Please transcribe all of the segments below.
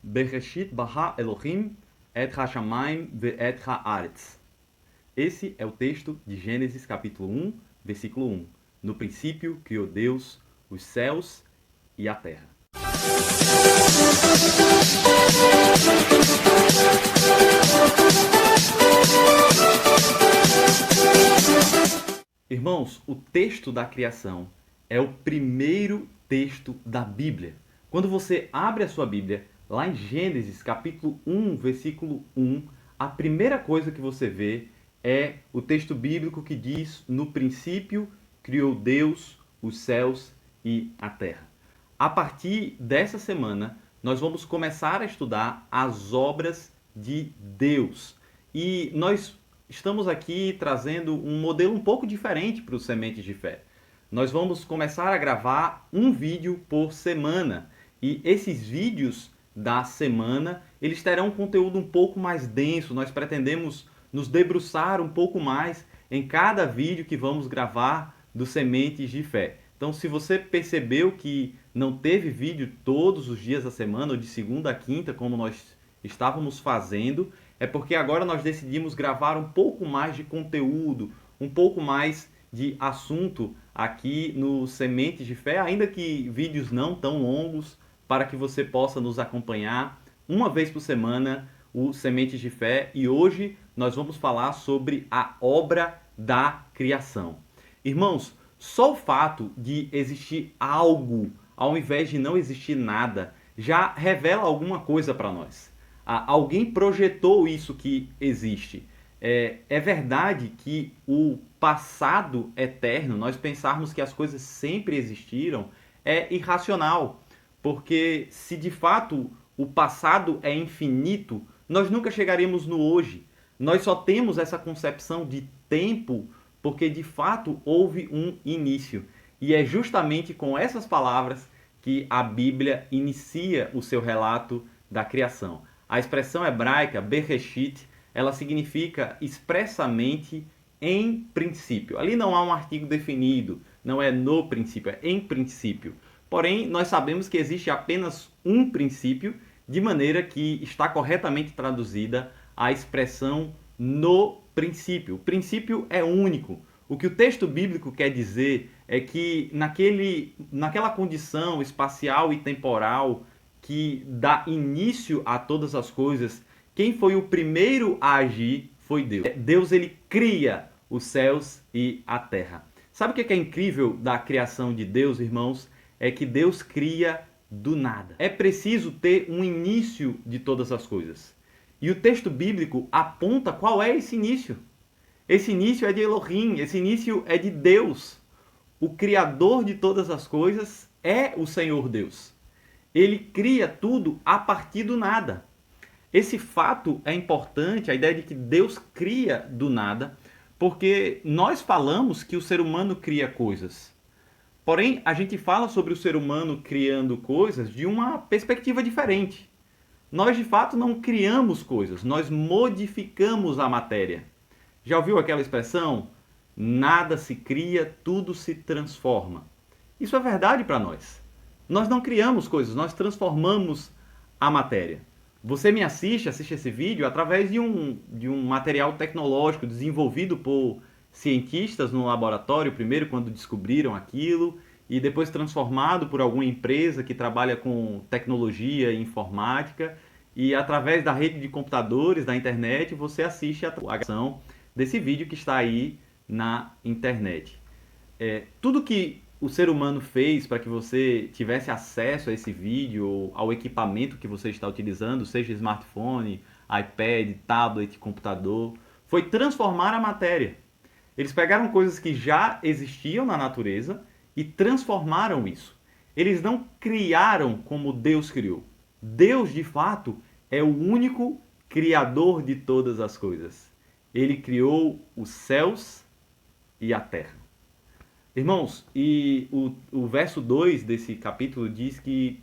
Bereshit bara Elohim et hashamayim ve'et haaretz. Esse é o texto de Gênesis capítulo 1, versículo 1. No princípio criou Deus os céus e a terra. Irmãos, o texto da criação é o primeiro texto da Bíblia. Quando você abre a sua Bíblia, lá em Gênesis capítulo 1, versículo 1, a primeira coisa que você vê é o texto bíblico que diz: no princípio criou Deus os céus e a terra. A partir dessa semana, nós vamos começar a estudar as obras de Deus. E nós estamos aqui trazendo um modelo um pouco diferente para os Sementes de Fé. Nós vamos começar a gravar um vídeo por semana. E esses vídeos da semana, eles terão um conteúdo um pouco mais denso. Nós pretendemos nos debruçar um pouco mais em cada vídeo que vamos gravar do Sementes de Fé. Então, se você percebeu que não teve vídeo todos os dias da semana, ou de segunda a quinta, como nós estávamos fazendo, é porque agora nós decidimos gravar um pouco mais de conteúdo, um pouco mais de assunto aqui no Sementes de Fé, ainda que vídeos não tão longos, para que você possa nos acompanhar uma vez por semana, o Sementes de Fé. E hoje nós vamos falar sobre a obra da criação. Irmãos, só o fato de existir algo ao invés de não existir nada já revela alguma coisa para nós. Alguém projetou isso que existe. É verdade que o passado eterno, nós pensarmos que as coisas sempre existiram, é irracional. Porque se de fato o passado é infinito, nós nunca chegaremos no hoje. Nós só temos essa concepção de tempo porque de fato houve um início. E é justamente com essas palavras que a Bíblia inicia o seu relato da criação. A expressão hebraica Bereshit, ela significa expressamente em princípio. Ali não há um artigo definido, não é no princípio, é em princípio. Porém, nós sabemos que existe apenas um princípio, de maneira que está corretamente traduzida a expressão no princípio. O princípio é único. O que o texto bíblico quer dizer é que naquela condição espacial e temporal que dá início a todas as coisas, quem foi o primeiro a agir foi Deus. Deus, ele cria os céus e a terra. Sabe o que é incrível da criação de Deus, irmãos? É que Deus cria do nada. É preciso ter um início de todas as coisas. E o texto bíblico aponta qual é esse início. Esse início é de Elohim, esse início é de Deus. O Criador de todas as coisas é o Senhor Deus. Ele cria tudo a partir do nada. Esse fato é importante, a ideia de que Deus cria do nada, porque nós falamos que o ser humano cria coisas. Porém, a gente fala sobre o ser humano criando coisas de uma perspectiva diferente. Nós, de fato, não criamos coisas, nós modificamos a matéria. Já ouviu aquela expressão? Nada se cria, tudo se transforma. Isso é verdade para nós. Nós não criamos coisas, nós transformamos a matéria. Você me assiste esse vídeo através de um material tecnológico desenvolvido por cientistas no laboratório, primeiro quando descobriram aquilo, e depois transformado por alguma empresa que trabalha com tecnologia e informática, e através da rede de computadores, da internet, você assiste a gravação desse vídeo que está aí na internet. Tudo que o ser humano fez para que você tivesse acesso a esse vídeo, ou ao equipamento que você está utilizando, seja smartphone, iPad, tablet, computador, foi transformar a matéria. Eles pegaram coisas que já existiam na natureza e transformaram isso. Eles não criaram como Deus criou. Deus, de fato, é o único criador de todas as coisas. Ele criou os céus e a terra. Irmãos, e o verso 2 desse capítulo diz que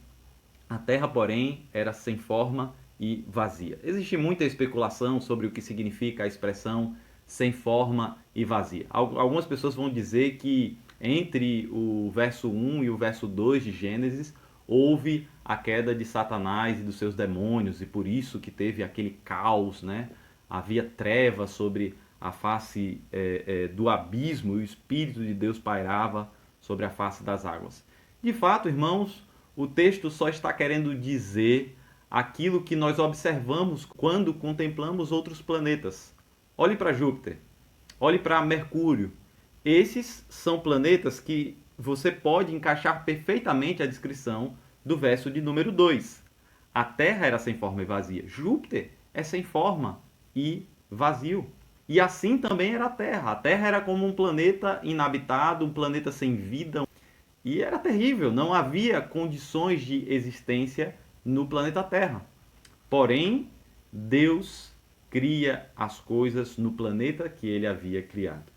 a terra, porém, era sem forma e vazia. Existe muita especulação sobre o que significa a expressão sem forma e vazia. Algumas pessoas vão dizer que entre o verso 1 e o verso 2 de Gênesis houve a queda de Satanás e dos seus demônios, e por isso que teve aquele caos, né? Havia trevas sobre a face do abismo, e o Espírito de Deus pairava sobre a face das águas. De fato, irmãos, o texto só está querendo dizer aquilo que nós observamos quando contemplamos outros planetas. Olhe para Júpiter, olhe para Mercúrio. Esses são planetas que você pode encaixar perfeitamente a descrição do verso de número 2. A Terra era sem forma e vazia. Júpiter é sem forma e vazio. E assim também era a Terra. A Terra era como um planeta inabitado, um planeta sem vida. E era terrível, não havia condições de existência no planeta Terra. Porém, Deus cria as coisas no planeta que ele havia criado.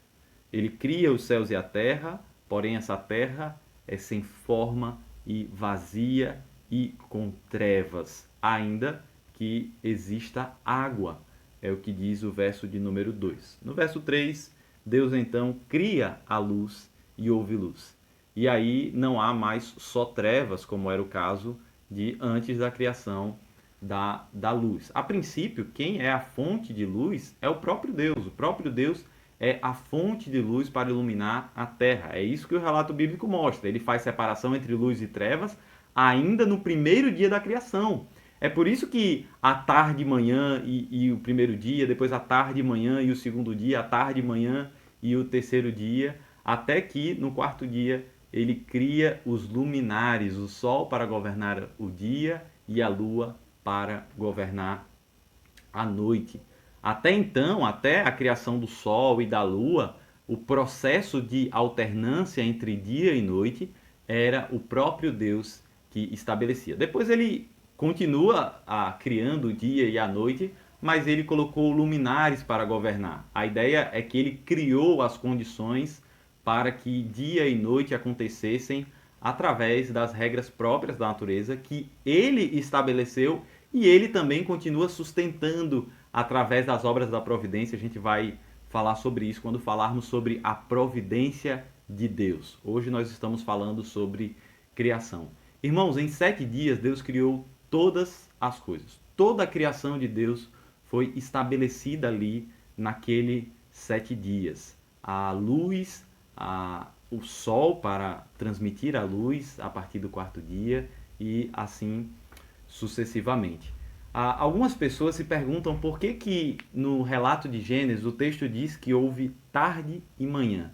Ele cria os céus e a terra, porém essa terra é sem forma e vazia e com trevas, ainda que exista água. É o que diz o verso de número 2. No verso 3, Deus então cria a luz e houve luz. E aí não há mais só trevas, como era o caso de antes da criação da luz. A princípio, quem é a fonte de luz é o próprio Deus. O próprio Deus é a fonte de luz para iluminar a terra. É isso que o relato bíblico mostra. Ele faz separação entre luz e trevas ainda no primeiro dia da criação. É por isso que a tarde e manhã e o primeiro dia, depois a tarde e manhã e o segundo dia, a tarde e manhã e o terceiro dia, até que no quarto dia ele cria os luminares, o sol para governar o dia e a lua para governar a noite. Até então, até a criação do sol e da lua, o processo de alternância entre dia e noite era o próprio Deus que estabelecia. Depois ele continua criando o dia e a noite, mas ele colocou luminares para governar. A ideia é que ele criou as condições para que dia e noite acontecessem através das regras próprias da natureza que ele estabeleceu e ele também continua sustentando através das obras da providência. A gente vai falar sobre isso quando falarmos sobre a providência de Deus. Hoje nós estamos falando sobre criação. Irmãos, em 7 dias Deus criou todas as coisas. Toda a criação de Deus foi estabelecida ali naquele 7 dias. A luz, o sol para transmitir a luz a partir do quarto dia e assim sucessivamente. Algumas pessoas se perguntam por que no relato de Gênesis o texto diz que houve tarde e manhã.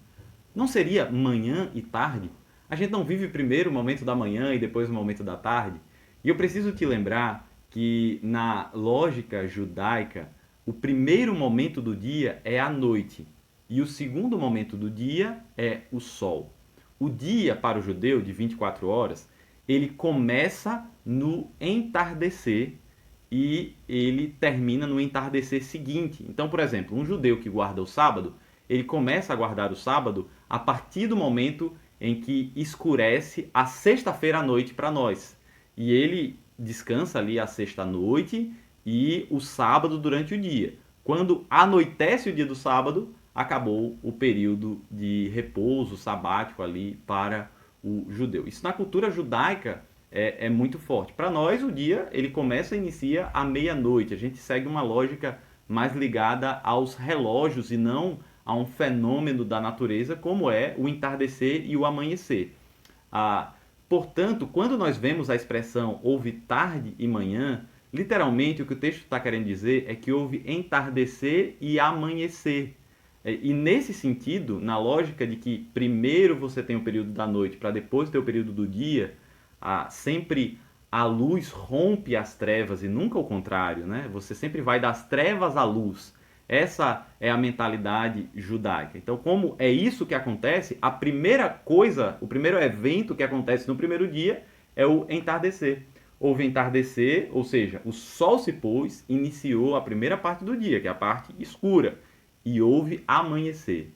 Não seria manhã e tarde? A gente não vive primeiro o momento da manhã e depois o momento da tarde? E eu preciso te lembrar que na lógica judaica, o primeiro momento do dia é a noite e o segundo momento do dia é o sol. O dia para o judeu de 24 horas, ele começa no entardecer e ele termina no entardecer seguinte. Então, por exemplo, um judeu que guarda o sábado, ele começa a guardar o sábado a partir do momento em que escurece a sexta-feira à noite para nós. E ele descansa ali a sexta-noite e o sábado durante o dia. Quando anoitece o dia do sábado, acabou o período de repouso sabático ali para o judeu. Isso na cultura judaica é muito forte. Para nós, o dia ele começa e inicia à meia-noite. A gente segue uma lógica mais ligada aos relógios e não a um fenômeno da natureza como é o entardecer e o amanhecer. Portanto, quando nós vemos a expressão houve tarde e manhã, literalmente o que o texto está querendo dizer é que houve entardecer e amanhecer. E nesse sentido, na lógica de que primeiro você tem o período da noite para depois ter o período do dia, sempre a luz rompe as trevas e nunca o contrário, né? Você sempre vai das trevas à luz. Essa é a mentalidade judaica. Então, como é isso que acontece, a primeira coisa, o primeiro evento que acontece no primeiro dia é o entardecer. Houve entardecer, ou seja, o sol se pôs, iniciou a primeira parte do dia, que é a parte escura, e houve amanhecer.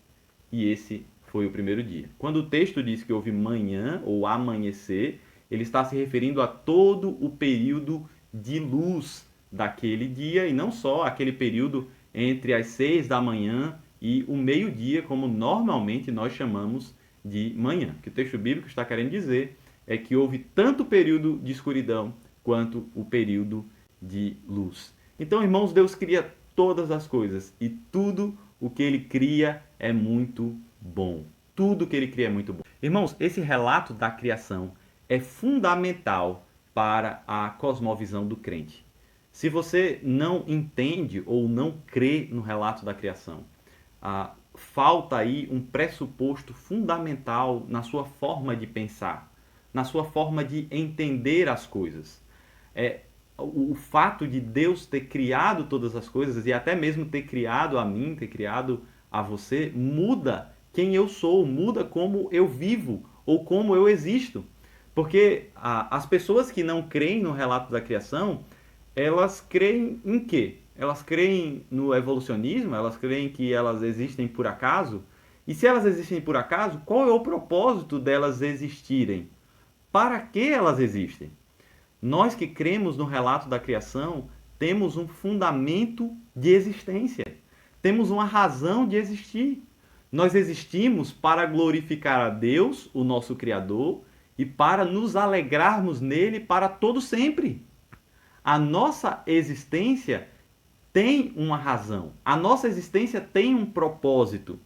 E esse foi o primeiro dia. Quando o texto diz que houve manhã ou amanhecer, ele está se referindo a todo o período de luz daquele dia e não só aquele período entre as 6 da manhã e o meio-dia, como normalmente nós chamamos de manhã. O que o texto bíblico está querendo dizer é que houve tanto o período de escuridão quanto o período de luz. Então, irmãos, Deus cria todas as coisas e tudo o que ele cria é muito bom. Tudo que ele cria é muito bom. Irmãos, esse relato da criação é fundamental para a cosmovisão do crente. Se você não entende ou não crê no relato da criação, falta aí um pressuposto fundamental na sua forma de pensar, na sua forma de entender as coisas. O fato de Deus ter criado todas as coisas e até mesmo ter criado a mim, ter criado a você, muda quem eu sou, muda como eu vivo ou como eu existo. Porque as pessoas que não creem no relato da criação, elas creem em quê? Elas creem no evolucionismo? Elas creem que elas existem por acaso? E se elas existem por acaso, qual é o propósito delas existirem? Para que elas existem? Nós que cremos no relato da criação, temos um fundamento de existência. Temos uma razão de existir. Nós existimos para glorificar a Deus, o nosso Criador, e para nos alegrarmos nele para todo sempre. A nossa existência tem uma razão. A nossa existência tem um propósito.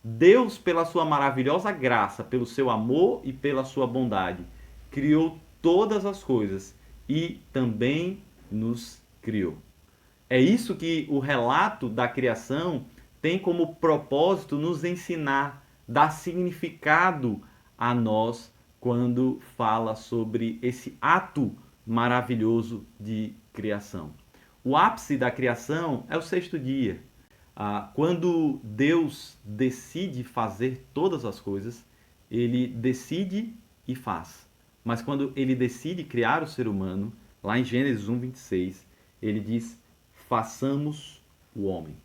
Deus, pela sua maravilhosa graça, pelo seu amor e pela sua bondade, criou todas as coisas e também nos criou. É isso que o relato da criação tem como propósito nos ensinar, dar significado a nós quando fala sobre esse ato maravilhoso de criação. O ápice da criação é o sexto dia. Quando Deus decide fazer todas as coisas, ele decide e faz. Mas quando ele decide criar o ser humano, lá em Gênesis 1:26, ele diz: façamos o homem.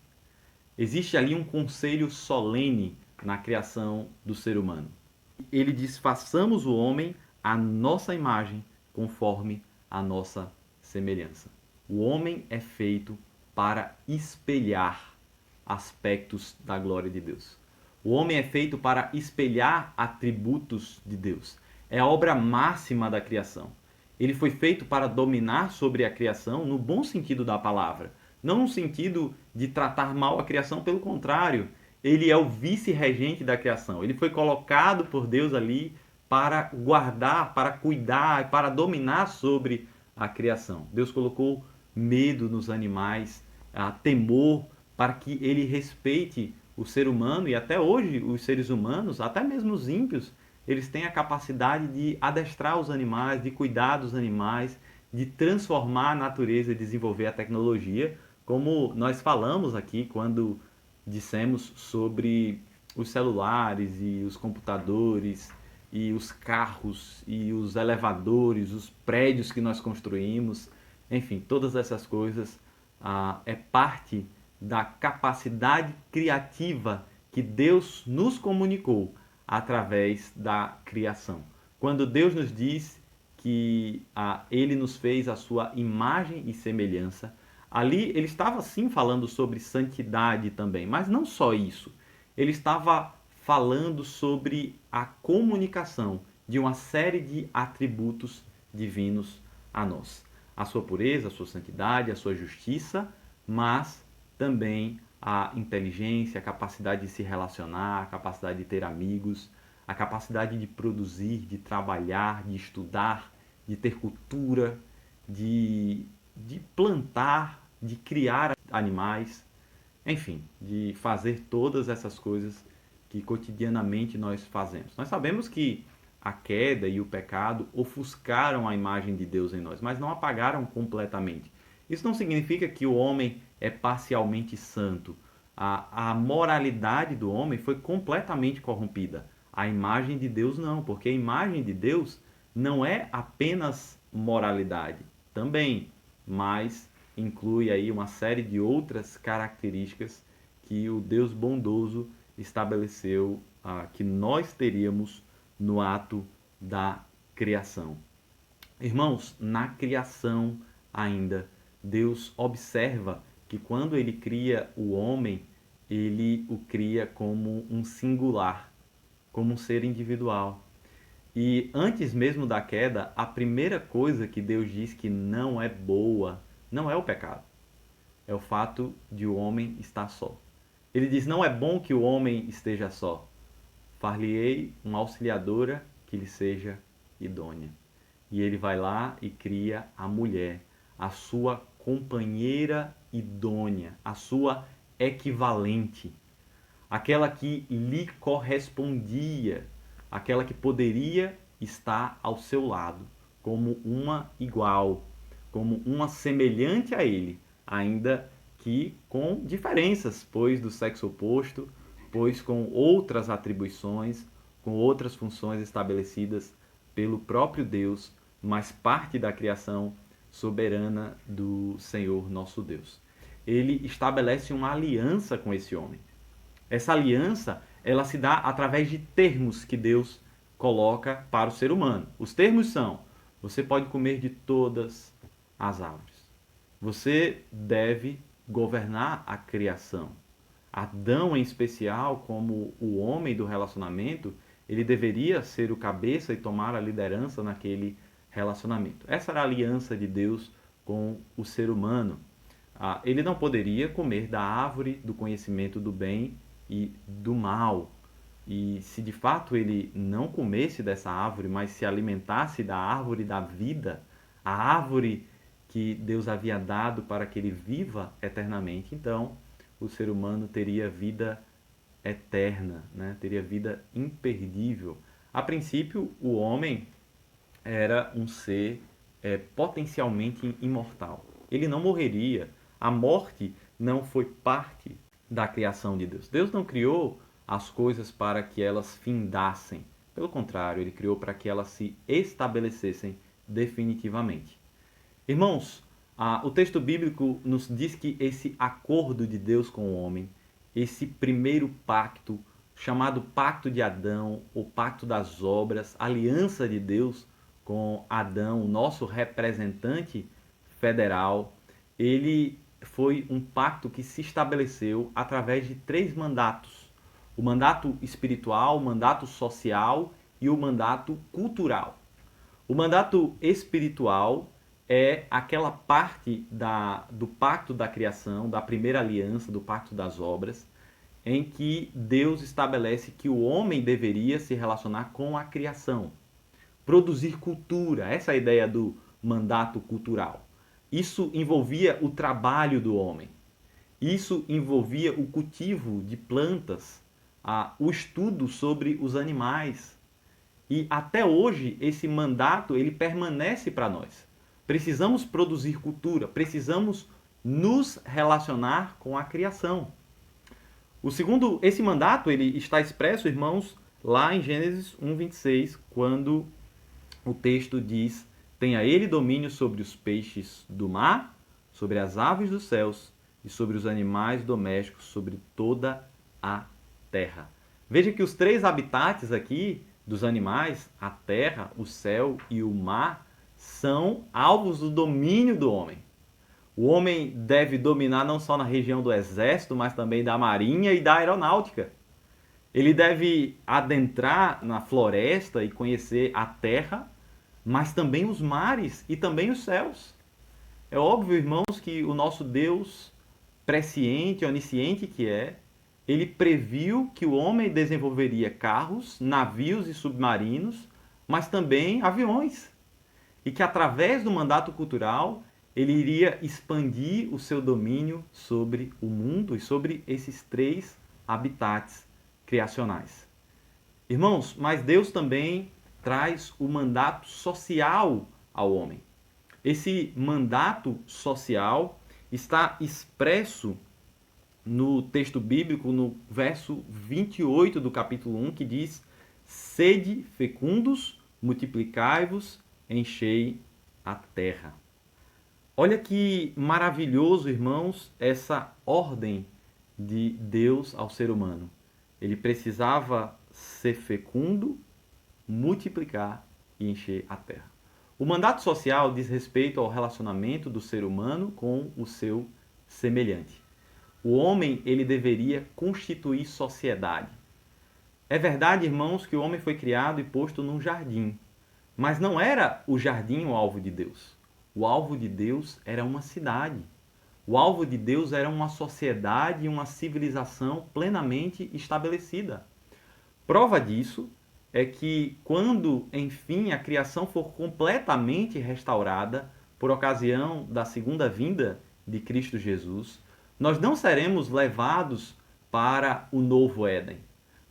Existe ali um conselho solene na criação do ser humano. Ele diz: façamos o homem à nossa imagem, conforme a nossa semelhança. O homem é feito para espelhar aspectos da glória de Deus. O homem é feito para espelhar atributos de Deus. É a obra máxima da criação. Ele foi feito para dominar sobre a criação no bom sentido da palavra. Não no sentido de tratar mal a criação, pelo contrário. Ele é o vice-regente da criação. Ele foi colocado por Deus ali para guardar, para cuidar, para dominar sobre a criação. Deus colocou medo nos animais, temor, para que ele respeite o ser humano. E até hoje os seres humanos, até mesmo os ímpios, eles têm a capacidade de adestrar os animais, de cuidar dos animais, de transformar a natureza e desenvolver a tecnologia, como nós falamos aqui quando dissemos sobre os celulares e os computadores e os carros e os elevadores, os prédios que nós construímos, enfim, todas essas coisas é parte da capacidade criativa que Deus nos comunicou através da criação. Quando Deus nos diz que Ele nos fez a sua imagem e semelhança, ali ele estava sim falando sobre santidade também, mas não só isso. Ele estava falando sobre a comunicação de uma série de atributos divinos a nós. A sua pureza, a sua santidade, a sua justiça, mas também a inteligência, a capacidade de se relacionar, a capacidade de ter amigos, a capacidade de produzir, de trabalhar, de estudar, de ter cultura, de plantar, de criar animais, enfim, de fazer todas essas coisas que cotidianamente nós fazemos. Nós sabemos que a queda e o pecado ofuscaram a imagem de Deus em nós, mas não apagaram completamente. Isso não significa que o homem é parcialmente santo. A moralidade do homem foi completamente corrompida. A imagem de Deus não, porque a imagem de Deus não é apenas moralidade, também, mas inclui aí uma série de outras características que o Deus bondoso estabeleceu que nós teríamos no ato da criação. Irmãos, na criação ainda, Deus observa que quando ele cria o homem, ele o cria como um singular, como um ser individual. E antes mesmo da queda, a primeira coisa que Deus diz que não é boa, não é o pecado, é o fato de o homem estar só. Ele diz: não é bom que o homem esteja só. Far-lhe-ei uma auxiliadora que lhe seja idônea. E ele vai lá e cria a mulher, a sua companheira idônea, a sua equivalente, aquela que lhe correspondia, aquela que poderia estar ao seu lado, como uma igual, como uma semelhante a ele, ainda que com diferenças, pois do sexo oposto, pois com outras atribuições, com outras funções estabelecidas pelo próprio Deus, mas parte da criação soberana do Senhor nosso Deus. Ele estabelece uma aliança com esse homem. Essa aliança, ela se dá através de termos que Deus coloca para o ser humano. Os termos são: você pode comer de todas as árvores. Você deve governar a criação. Adão, em especial, como o homem do relacionamento, ele deveria ser o cabeça e tomar a liderança naquele relacionamento. Essa era a aliança de Deus com o ser humano. Ele não poderia comer da árvore do conhecimento do bem e do mal. E se de fato ele não comesse dessa árvore, mas se alimentasse da árvore da vida, a árvore que Deus havia dado para que ele viva eternamente, então o ser humano teria vida eterna, né? Teria vida imperdível. A princípio, o homem era um ser potencialmente imortal. Ele não morreria. A morte não foi parte da criação de Deus. Deus não criou as coisas para que elas findassem. Pelo contrário, ele criou para que elas se estabelecessem definitivamente. Irmãos, o texto bíblico nos diz que esse acordo de Deus com o homem, esse primeiro pacto, chamado Pacto de Adão, o Pacto das Obras, aliança de Deus com Adão, o nosso representante federal, ele foi um pacto que se estabeleceu através de 3 mandatos: o mandato espiritual, o mandato social e o mandato cultural. O mandato espiritual é aquela parte do pacto da criação, da primeira aliança, do pacto das obras, em que Deus estabelece que o homem deveria se relacionar com a criação, produzir cultura. Essa é a ideia do mandato cultural. Isso envolvia o trabalho do homem. Isso envolvia o cultivo de plantas, o estudo sobre os animais. E até hoje esse mandato ele permanece para nós. Precisamos produzir cultura, precisamos nos relacionar com a criação. Esse mandato ele está expresso, irmãos, lá em Gênesis 1:26, quando o texto diz: tenha ele domínio sobre os peixes do mar, sobre as aves dos céus e sobre os animais domésticos, sobre toda a terra. Veja que os 3 habitats aqui dos animais, a terra, o céu e o mar, são alvos do domínio do homem. O homem deve dominar não só na região do exército, mas também da marinha e da aeronáutica. Ele deve adentrar na floresta e conhecer a terra, mas também os mares e também os céus. É óbvio, irmãos, que o nosso Deus, presciente, onisciente que é, ele previu que o homem desenvolveria carros, navios e submarinos, mas também aviões. E que através do mandato cultural, ele iria expandir o seu domínio sobre o mundo e sobre esses 3 habitats criacionais. Irmãos, mas Deus também traz o mandato social ao homem. Esse mandato social está expresso no texto bíblico, no verso 28 do capítulo 1, que diz: sede fecundos, multiplicai-vos, enchei a terra. Olha que maravilhoso, irmãos, essa ordem de Deus ao ser humano. Ele precisava ser fecundo, multiplicar e encher a terra. O mandato social diz respeito ao relacionamento do ser humano com o seu semelhante. O homem, ele deveria constituir sociedade. É verdade, irmãos, que o homem foi criado e posto num jardim, mas não era o jardim o alvo de Deus. O alvo de Deus era uma cidade. O alvo de Deus era uma sociedade e uma civilização plenamente estabelecida. Prova disso é que quando, enfim, a criação for completamente restaurada por ocasião da segunda vinda de Cristo Jesus, nós não seremos levados para o novo Éden.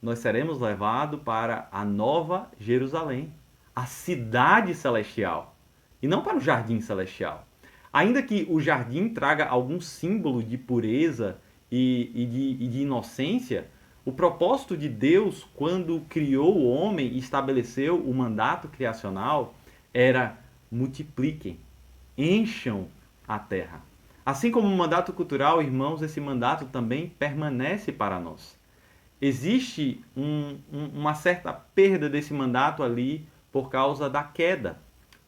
Nós seremos levados para a nova Jerusalém, a cidade celestial, e não para o jardim celestial. Ainda que o jardim traga algum símbolo de pureza e de inocência, o propósito de Deus, quando criou o homem e estabeleceu o mandato criacional, era multipliquem, encham a terra. Assim como o mandato cultural, irmãos, esse mandato também permanece para nós. Existe uma certa perda desse mandato ali por causa da queda.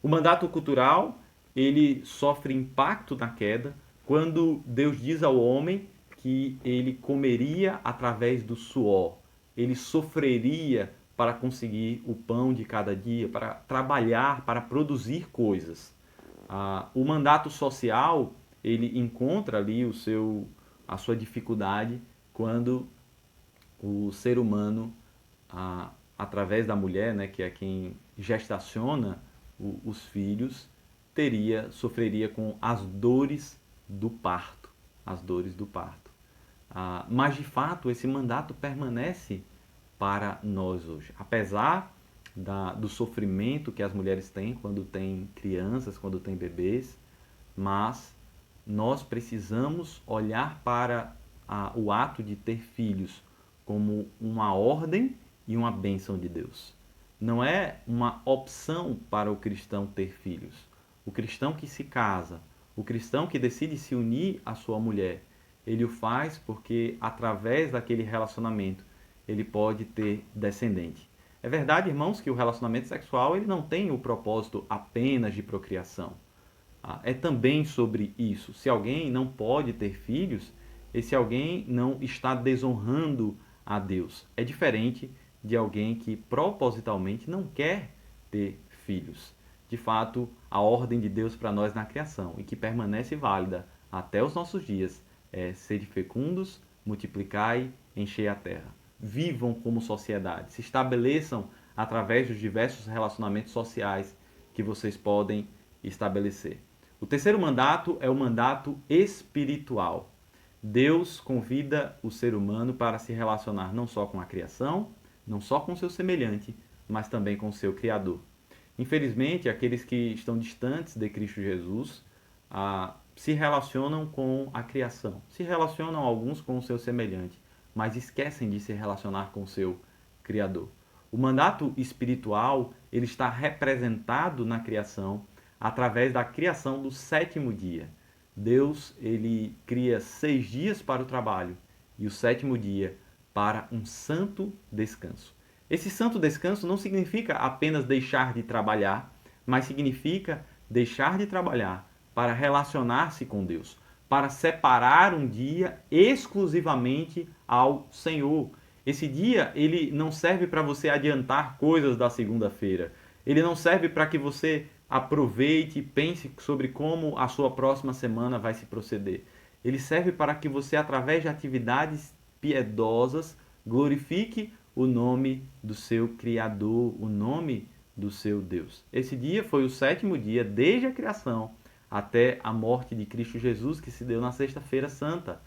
O mandato cultural, ele sofre impacto na queda quando Deus diz ao homem que ele comeria através do suor, ele sofreria para conseguir o pão de cada dia, para trabalhar, para produzir coisas. O mandato social, ele encontra ali a sua dificuldade quando o ser humano, através da mulher, né, que é quem gestaciona os filhos, sofreria com as dores do parto, as dores do parto. Mas de fato esse mandato permanece para nós hoje, apesar do sofrimento que as mulheres têm quando têm crianças, quando têm bebês, mas nós precisamos olhar para o ato de ter filhos como uma ordem e uma bênção de Deus. Não é uma opção para o cristão ter filhos. O cristão que se casa, o cristão que decide se unir à sua mulher, ele o faz porque através daquele relacionamento ele pode ter descendente. É verdade, irmãos, que o relacionamento sexual ele não tem o propósito apenas de procriação. É também sobre isso. Se alguém não pode ter filhos, esse alguém não está desonrando a Deus. É diferente de alguém que propositalmente não quer ter filhos. De fato, a ordem de Deus para nós na criação e que permanece válida até os nossos dias é: sede fecundos, multiplicai, enchei a terra. Vivam como sociedade, se estabeleçam através dos diversos relacionamentos sociais que vocês podem estabelecer. O terceiro mandato é o mandato espiritual. Deus convida o ser humano para se relacionar não só com a criação, não só com o seu semelhante, mas também com o seu Criador. Infelizmente, aqueles que estão distantes de Cristo Jesus se relacionam com a criação, se relacionam alguns com o seu semelhante, mas esquecem de se relacionar com o seu Criador. O mandato espiritual ele está representado na criação através da criação do sétimo dia. Deus ele cria 6 dias para o trabalho e o sétimo dia para um santo descanso. Esse santo descanso não significa apenas deixar de trabalhar, mas significa deixar de trabalhar para relacionar-se com Deus, para separar um dia exclusivamente ao Senhor. Esse dia ele não serve para você adiantar coisas da segunda-feira. Ele não serve para que você aproveite e pense sobre como a sua próxima semana vai se proceder. Ele serve para que você, através de atividades piedosas, glorifique o nome do seu Criador, o nome do seu Deus. Esse dia foi o sétimo dia desde a criação até a morte de Cristo Jesus, que se deu na Sexta-feira Santa.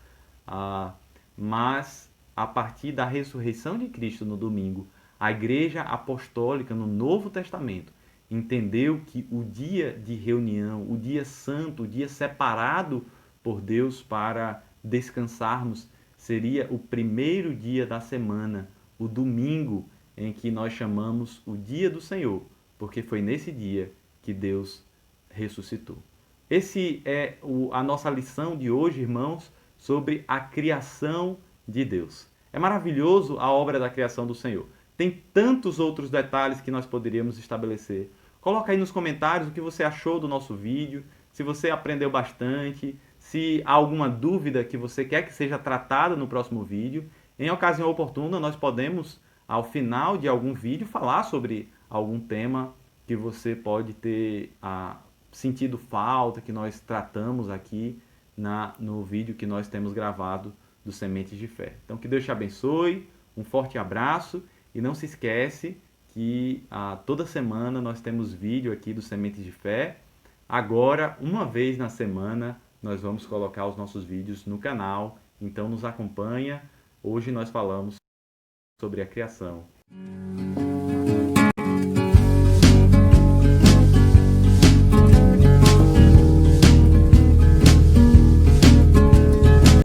Mas a partir da ressurreição de Cristo no domingo, a Igreja Apostólica no Novo Testamento entendeu que o dia de reunião, o dia santo, o dia separado por Deus para descansarmos, seria o primeiro dia da semana, o domingo, em que nós chamamos o dia do Senhor, porque foi nesse dia que Deus ressuscitou. Esse é a nossa lição de hoje, irmãos, sobre a criação de Deus. É maravilhoso a obra da criação do Senhor. Tem tantos outros detalhes que nós poderíamos estabelecer. Coloca aí nos comentários o que você achou do nosso vídeo, se você aprendeu bastante, se há alguma dúvida que você quer que seja tratada no próximo vídeo. Em ocasião oportuna, nós podemos ao final de algum vídeo, falar sobre algum tema que você pode ter sentido falta, que nós tratamos aqui no vídeo que nós temos gravado do Sementes de Fé. Então, que Deus te abençoe, um forte abraço e não se esquece que toda semana nós temos vídeo aqui do Sementes de Fé. Agora, uma vez na semana, nós vamos colocar os nossos vídeos no canal, então nos acompanha. Hoje nós falamos sobre a criação.